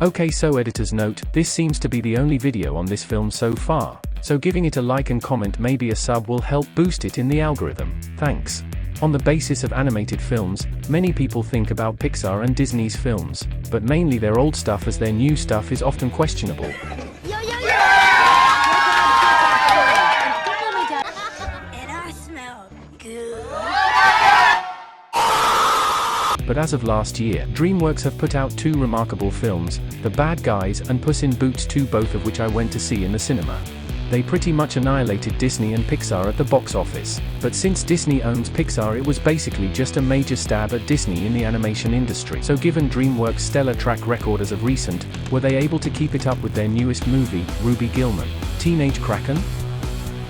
Okay, so editor's note, this seems to be the only video on this film so far, so giving it a like and comment, maybe a sub, will help boost it in the algorithm. Thanks. On the basis of animated films, many people think about Pixar and Disney's films, but mainly their old stuff, as their new stuff is often questionable. But as of last year, Dreamworks have put out two remarkable films, The Bad Guys and Puss in Boots 2, both of which I went to see in the cinema. They pretty much annihilated Disney and Pixar at the box office, but since Disney owns Pixar, it was basically just a major stab at Disney in the animation industry. So given Dreamworks' stellar track record as of recent, were they able to keep it up with their newest movie, Ruby Gillman, Teenage Kracken?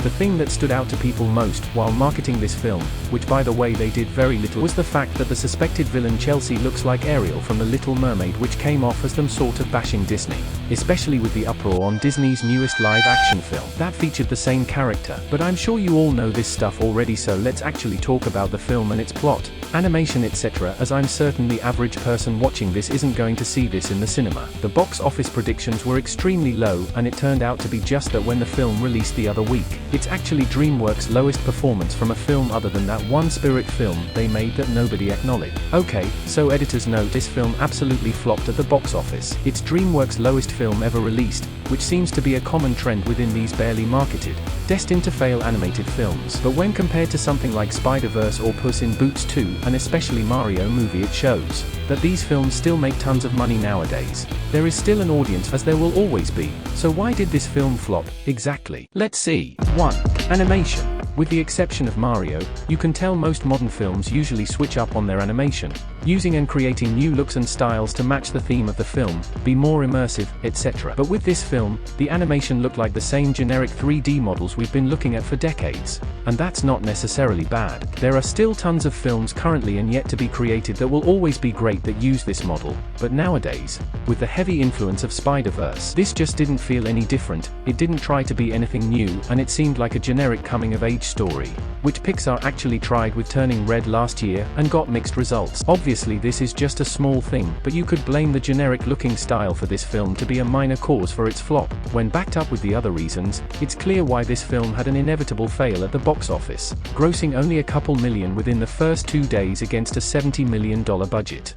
The thing that stood out to people most while marketing this film, which by the way they did very little, was the fact that the suspected villain Chelsea looks like Ariel from The Little Mermaid, which came off as them sort of bashing Disney, especially with the uproar on Disney's newest live-action film that featured the same character. But I'm sure you all know this stuff already, so let's actually talk about the film and its plot, animation, etc., as I'm certain the average person watching this isn't going to see this in the cinema. The box office predictions were extremely low, and it turned out to be just that when the film released the other week. It's actually Dreamworks' lowest performance from a film other than that one Spirit film they made that nobody acknowledged. Okay, so editor's note, this film absolutely flopped at the box office. It's Dreamworks' lowest film ever released, which seems to be a common trend within these barely marketed, destined to fail animated films. But when compared to something like Spider-Verse or Puss in Boots 2, and especially Mario movie, it shows that these films still make tons of money nowadays. There is still an audience, as there will always be. So why did this film flop, exactly? Let's see. 1. Animation. With the exception of Mario, you can tell most modern films usually switch up on their animation, using and creating new looks and styles to match the theme of the film, be more immersive, etc. But with this film, the animation looked like the same generic 3D models we've been looking at for decades. And that's not necessarily bad. There are still tons of films currently and yet to be created that will always be great that use this model, but nowadays, with the heavy influence of Spider-Verse, this just didn't feel any different. It didn't try to be anything new, and it seemed like a generic coming-of-age story, which Pixar actually tried with Turning Red last year and got mixed results. Obviously this is just a small thing, but you could blame the generic looking style for this film to be a minor cause for its flop. When backed up with the other reasons, it's clear why this film had an inevitable fail at the box office, grossing only a couple million within the first 2 days against a $70 million budget.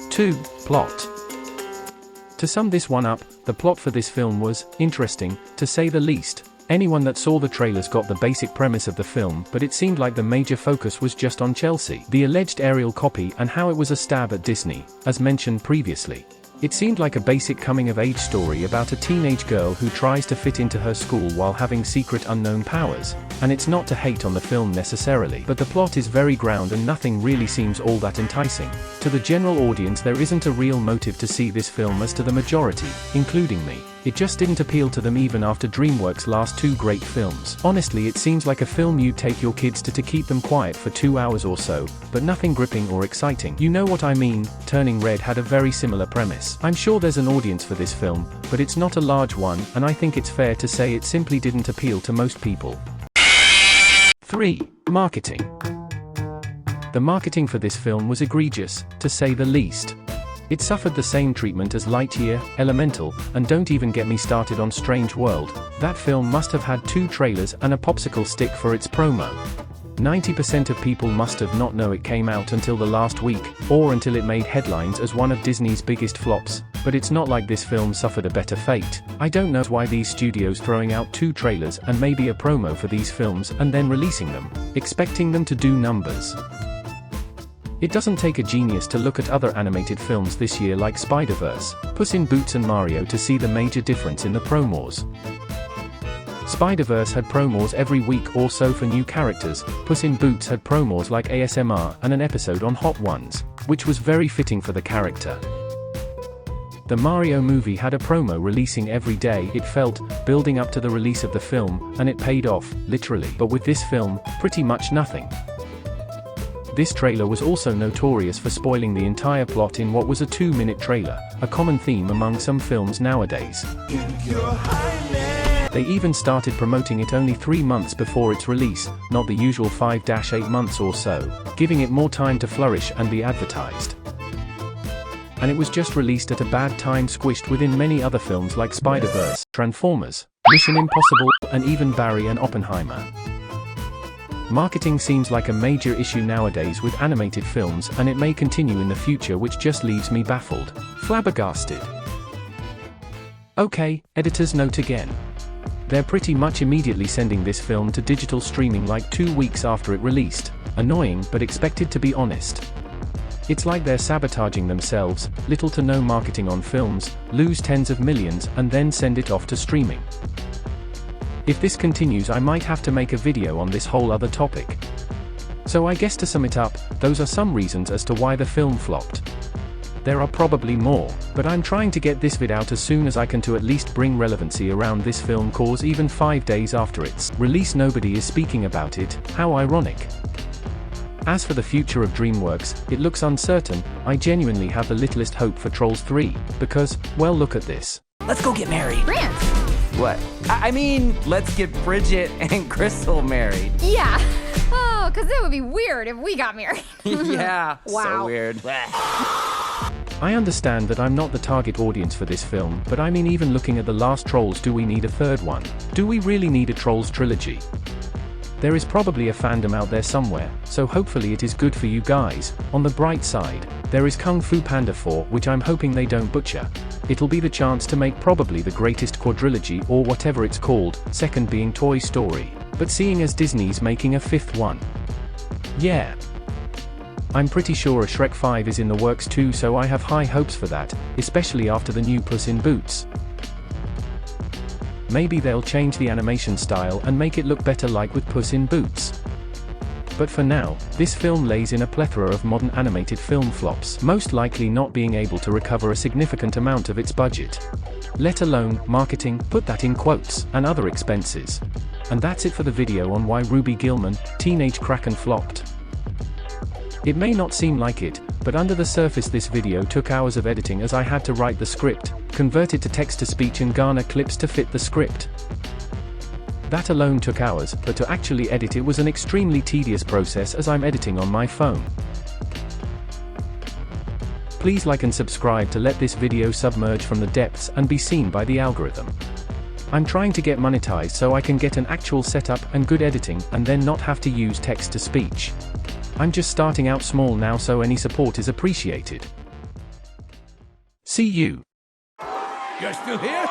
2. Plot. To sum this one up, the plot for this film was interesting, to say the least. Anyone that saw the trailers got the basic premise of the film, but it seemed like the major focus was just on Chelsea, the alleged Ariel copy, and how it was a stab at Disney, as mentioned previously. It seemed like a basic coming-of-age story about a teenage girl who tries to fit into her school while having secret unknown powers, and it's not to hate on the film necessarily, but the plot is very ground and nothing really seems all that enticing. To the general audience there isn't a real motive to see this film, as to the majority, including me. It just didn't appeal to them even after Dreamworks' last two great films. Honestly, it seems like a film you'd take your kids to keep them quiet for 2 hours or so, but nothing gripping or exciting. You know what I mean? Turning Red had a very similar premise. I'm sure there's an audience for this film, but it's not a large one, and I think it's fair to say it simply didn't appeal to most people. 3. Marketing. The marketing for this film was egregious, to say the least. It suffered the same treatment as Lightyear, Elemental, and don't even get me started on Strange World. That film must have had 2 trailers and a popsicle stick for its promo. 90% of people must have not known it came out until the last week, or until it made headlines as one of Disney's biggest flops, but it's not like this film suffered a better fate. I don't know why these studios throwing out 2 trailers and maybe a promo for these films and then releasing them, expecting them to do numbers. It doesn't take a genius to look at other animated films this year like Spider-Verse, Puss in Boots and Mario to see the major difference in the promos. Spider-Verse had promos every week or so for new characters, Puss in Boots had promos like ASMR and an episode on Hot Ones, which was very fitting for the character. The Mario movie had a promo releasing every day, it felt, building up to the release of the film, and it paid off, literally. But with this film, pretty much nothing. This trailer was also notorious for spoiling the entire plot in what was a 2-minute trailer, a common theme among some films nowadays. They even started promoting it only 3 months before its release, not the usual 5-8 months or so, giving it more time to flourish and be advertised. and it was just released at a bad time, squished within many other films like Spider-Verse, Transformers, Mission Impossible, and even Barry and Oppenheimer. Marketing seems like a major issue nowadays with animated films, and it may continue in the future, which just leaves me baffled, flabbergasted. Okay, editor's note again. They're pretty much immediately sending this film to digital streaming like 2 weeks after it released. Annoying, but expected, to be honest. It's like they're sabotaging themselves, little to no marketing on films, lose tens of millions, and then send it off to streaming. If this continues, I might have to make a video on this whole other topic. So I guess to sum it up, those are some reasons as to why the film flopped. There are probably more, but I'm trying to get this vid out as soon as I can to at least bring relevancy around this film, cause even 5 days after its release nobody is speaking about it. How ironic. As for the future of Dreamworks, it looks uncertain. I genuinely have the littlest hope for Trolls 3, because, well, look at this. Let's go get married. Grant! What? I mean, let's get Bridget and Crystal married. Yeah. Oh, because it would be weird if we got married. Yeah, Wow. so weird. I understand that I'm not the target audience for this film, but I mean, even looking at the last Trolls, do we need a third one? Do we really need a Trolls trilogy? There is probably a fandom out there somewhere, so hopefully it is good for you guys. On the bright side, there is Kung Fu Panda 4, which I'm hoping they don't butcher. It'll be the chance to make probably the greatest quadrilogy, or whatever it's called, second being Toy Story. But seeing as Disney's making a fifth one. Yeah. I'm pretty sure a Shrek 5 is in the works too, so I have high hopes for that, especially after the new Puss in Boots. Maybe they'll change the animation style and make it look better like with Puss in Boots. But for now, this film lays in a plethora of modern animated film flops, most likely not being able to recover a significant amount of its budget. Let alone marketing, put that in quotes, and other expenses. And that's it for the video on why Ruby Gillman, Teenage Kracken flopped. It may not seem like it, but under the surface this video took hours of editing, as I had to write the script, convert it to text-to-speech and garner clips to fit the script. That alone took hours, but to actually edit it was an extremely tedious process, as I'm editing on my phone. Please like and subscribe to let this video submerge from the depths and be seen by the algorithm. I'm trying to get monetized so I can get an actual setup and good editing, and then not have to use text-to-speech. I'm just starting out small now, so any support is appreciated. See you. You're still here?